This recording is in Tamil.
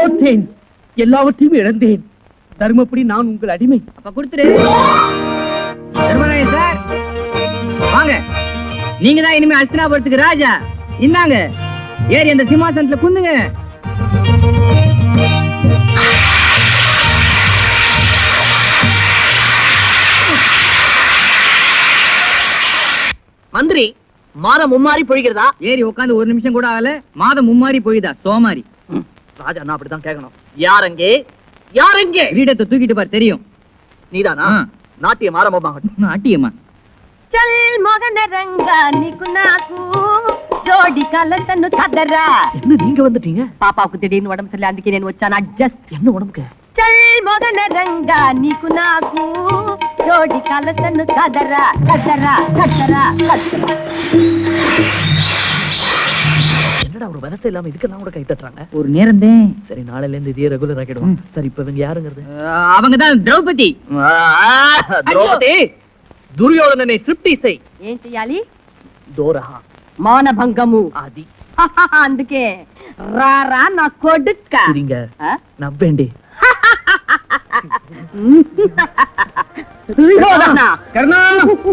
தோற்றேன், எல்லாவற்றையும் இழந்தேன். தர்மப்படி நான் உங்கள் அடிமை. அப்ப கொடுத்துரு. தர்மராயன் சார் வாங்க, நீங்க தான் இனிமே அஸ்தினாபுரத்துக்கு ராஜா. இந்தாங்க, ஏறி அந்த சிம்மாசனத்துல குந்துங்க. மந்திரி, மாதம் மும்மாறி பொழிகிறதா? ஏறி உட்காந்து ஒரு நிமிஷம் கூட ஆகல, மாதம் மும்மாறி பொழிதா? சோமாரி. ராஜா நான் அப்படிதான் கேட்கணும். யாரங்கே யாரங்கே? கிரீடத்தை தூக்கிட்டு பாரு, தெரியும். நீதானா? நாட்டியம் ஆரம்பமாகட்டும். நாட்டியம்மா. చల్ మొగన రంగా నీకు నాకు జోడి కలతను కదరా. என்ன நீங்க வந்துட்டீங்க? పాపాకు திடீர்னு உடம்பு சரியில்லை, అందుకే నేను వచ్చాను. అడ్జస్ట్. என்ன உடம்புக்கு? చల్ మొగన రంగా నీకు నాకు జోడి కలతను కదరా కదరా కదరా కదరా. என்னடா ஒரு விவசாய இல்லாம இதுக்கெல்லாம் கூட கை தட்டுறாங்க? ஒரு நேரம் தான். சரி, நாளைல இருந்து இதே ரெகுலர் ஆக்கிடுவோம். சரி, இப்ப இவங்க யாருங்கிறது? அவங்க தான் திரௌபதி. திரௌபதி, துரியோதனனை சிருஷ்டி செய். ఏం చెయ్యాలి? தோரா మౌనభంగము. ஆதி. అందుకే రారా నా కొడుక్క. சரிங்க, நவ்வேண்டி. దుర్యోధన கர்ணா, ఎందుకు